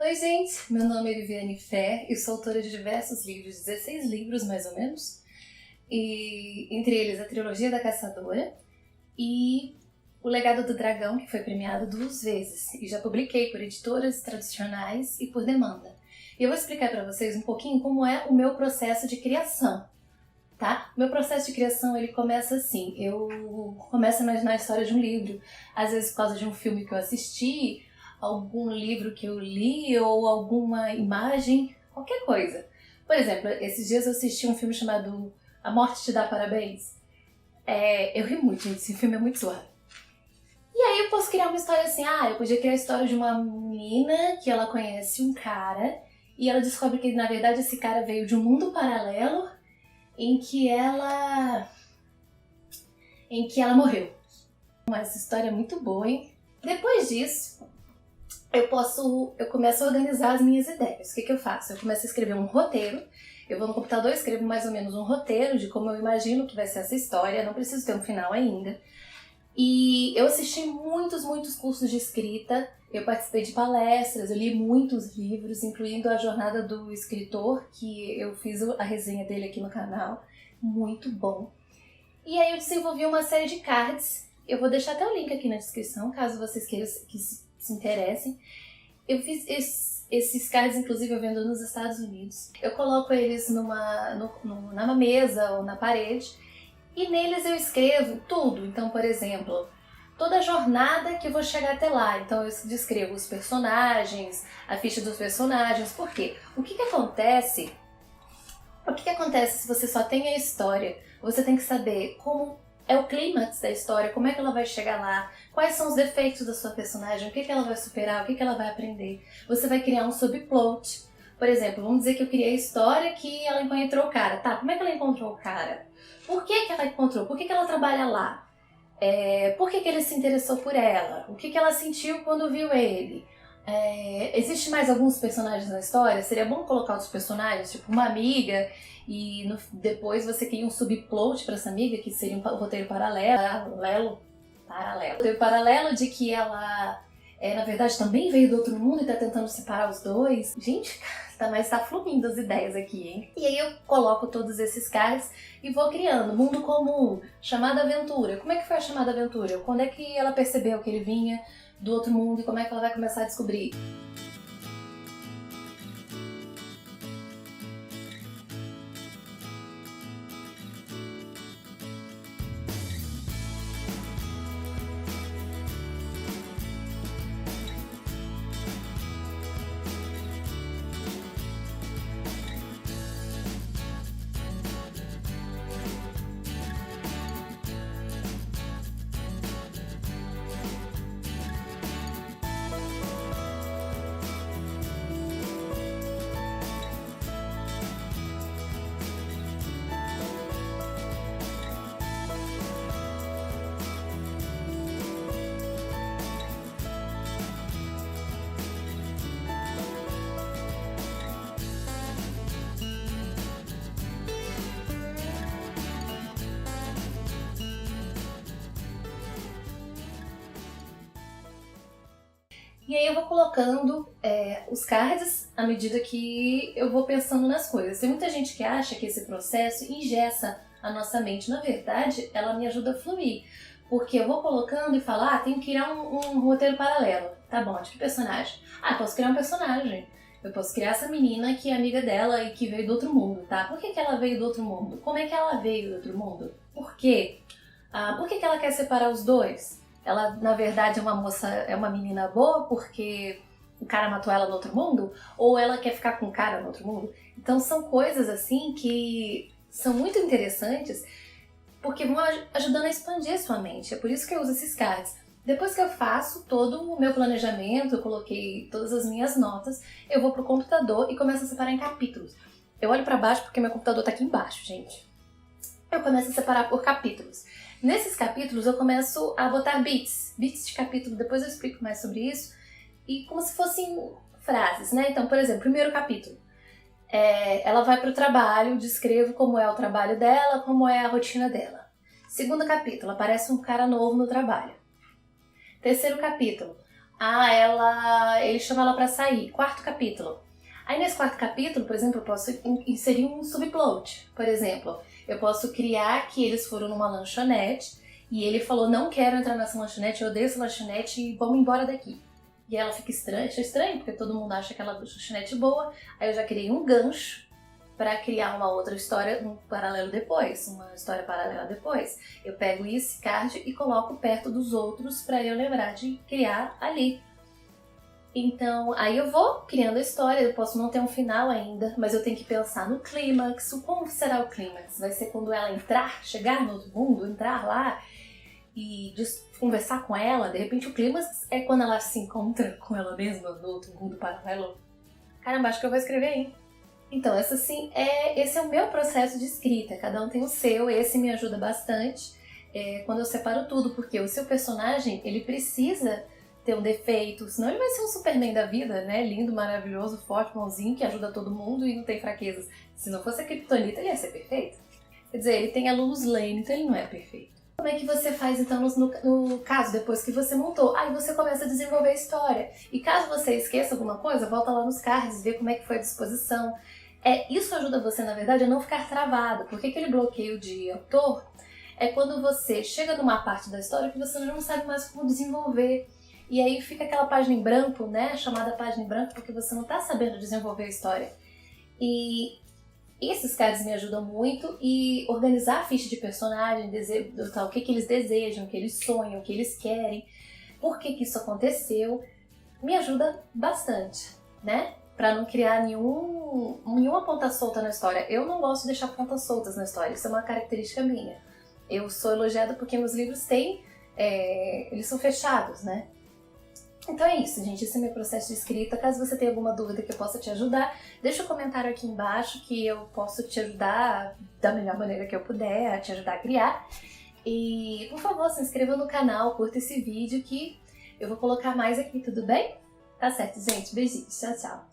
Oi gente, meu nome é Viviane Fé e sou autora de diversos livros, 16 livros mais ou menos, e entre eles a Trilogia da Caçadora e O Legado do Dragão, que foi premiado 2 vezes, e já publiquei por editoras tradicionais e por demanda. E eu vou explicar para vocês um pouquinho como é o meu processo de criação, tá? Meu processo de criação ele começa assim, eu começo a imaginar a história de um livro, às vezes por causa de um filme que eu assisti, algum livro que eu li ou alguma imagem, qualquer coisa. Por exemplo, esses dias eu assisti um filme chamado A Morte Te Dá Parabéns. Eu ri muito, gente, esse filme é muito zoado. E aí eu posso criar uma história assim, eu podia criar a história de uma menina que ela conhece um cara e ela descobre que na verdade esse cara veio de um mundo paralelo em que ela morreu. Essa história é muito boa, hein? Depois disso, eu começo a organizar as minhas ideias. O que eu faço? Eu começo a escrever um roteiro. Eu vou no computador, escrevo mais ou menos um roteiro de como eu imagino que vai ser essa história. Não preciso ter um final ainda. E eu assisti muitos cursos de escrita. Eu participei de palestras, eu li muitos livros, incluindo A Jornada do Escritor, que eu fiz a resenha dele aqui no canal. Muito bom. E aí eu desenvolvi uma série de cards. Eu vou deixar até o link aqui na descrição, caso vocês queiram que se interessem. Eu fiz esses cards, inclusive, eu vendo nos Estados Unidos. Eu coloco eles numa mesa ou na parede e neles eu escrevo tudo. Então, por exemplo, toda a jornada que eu vou chegar até lá. Então eu descrevo os personagens, a ficha dos personagens. Por quê? O que acontece se você só tem a história? Você tem que saber como é o clímax da história, como é que ela vai chegar lá, quais são os defeitos da sua personagem, o que ela vai superar, o que ela vai aprender. Você vai criar um subplot. Por exemplo, vamos dizer que eu criei a história que ela encontrou o cara. Tá, como é que ela encontrou o cara? Por que ela encontrou? Por que ela trabalha lá? Por que ele se interessou por ela? O que ela sentiu quando viu ele? Existe mais alguns personagens na história? Seria bom colocar outros personagens, tipo uma amiga, e depois você cria um subplot para essa amiga, que seria um roteiro paralelo. Roteiro paralelo de que ela, na verdade, também veio do outro mundo e tá tentando separar os dois. Gente, tá fluindo as ideias aqui, hein? E aí eu coloco todos esses cards e vou criando. Mundo comum, chamada aventura. Como é que foi a chamada aventura? Quando é que ela percebeu que ele vinha do outro mundo e como é que ela vai começar a descobrir? E aí eu vou colocando os cards à medida que eu vou pensando nas coisas. Tem muita gente que acha que esse processo engessa a nossa mente. Na verdade, ela me ajuda a fluir. Porque eu vou colocando e falo, tenho que criar um roteiro paralelo. Tá bom, de que personagem? Posso criar um personagem. Eu posso criar essa menina que é amiga dela e que veio do outro mundo, tá? Por que ela veio do outro mundo? Como é que ela veio do outro mundo? Por quê? Por que ela quer separar os dois? Ela, na verdade, é uma menina boa porque o cara matou ela no outro mundo? Ou ela quer ficar com o cara no outro mundo? Então são coisas assim que são muito interessantes porque vão ajudando a expandir a sua mente. É por isso que eu uso esses cards. Depois que eu faço todo o meu planejamento, eu coloquei todas as minhas notas, eu vou pro computador e começo a separar em capítulos. Eu olho pra baixo porque meu computador tá aqui embaixo, gente. Eu começo a separar por capítulos. Nesses capítulos eu começo a botar bits de capítulo, depois eu explico mais sobre isso, e como se fossem frases, né? Então, por exemplo, primeiro capítulo, ela vai para o trabalho, descrevo como é o trabalho dela, como é a rotina dela. Segundo capítulo, aparece um cara novo no trabalho. Terceiro capítulo, Ele chama ela pra sair, quarto capítulo. Aí nesse quarto capítulo, por exemplo, eu posso inserir um subplot. Por exemplo, eu posso criar que eles foram numa lanchonete e ele falou, não quero entrar nessa lanchonete, eu odeio essa lanchonete e vamos embora daqui. E ela fica estranha, acha estranho, porque todo mundo acha aquela lanchonete boa. Aí eu já criei um gancho para criar uma outra história, um paralelo depois, uma história paralela depois. Eu pego esse card e coloco perto dos outros para eu lembrar de criar ali. Então, aí eu vou criando a história, eu posso não ter um final ainda, mas eu tenho que pensar no clímax, como será o clímax? Vai ser quando ela entrar, chegar no outro mundo, entrar lá e conversar com ela? De repente o clímax é quando ela se encontra com ela mesma no outro mundo paralelo. Caramba, acho que eu vou escrever, hein? Então, esse é o meu processo de escrita, cada um tem o seu, esse me ajuda bastante quando eu separo tudo, porque o seu personagem, ele precisa ter um defeito, senão ele vai ser um Superman da vida, né? Lindo, maravilhoso, forte, bonzinho, que ajuda todo mundo e não tem fraquezas. Se não fosse a Kryptonita, ele ia ser perfeito. Quer dizer, ele tem a Lois Lane, então ele não é perfeito. Como é que você faz, então, no caso, depois que você montou? Aí você começa a desenvolver a história. E caso você esqueça alguma coisa, volta lá nos cards, vê como é que foi a disposição. Isso ajuda você, na verdade, a não ficar travado. Porque aquele bloqueio de autor é quando você chega numa parte da história que você não sabe mais como desenvolver. E aí fica aquela página em branco, né? Chamada página em branco, porque você não tá sabendo desenvolver a história. E esses caras me ajudam muito e organizar a ficha de personagem, o que eles desejam, o que eles sonham, o que eles querem, por que isso aconteceu, me ajuda bastante, né? Pra não criar nenhuma ponta solta na história. Eu não gosto de deixar pontas soltas na história, isso é uma característica minha. Eu sou elogiada porque meus livros eles são fechados, né? Então é isso, gente, esse é meu processo de escrita. Caso você tenha alguma dúvida que eu possa te ajudar, deixa um comentário aqui embaixo que eu posso te ajudar da melhor maneira que eu puder, a te ajudar a criar. E, por favor, se inscreva no canal, curta esse vídeo que eu vou colocar mais aqui, tudo bem? Tá certo, gente. Beijinhos. Tchau, tchau.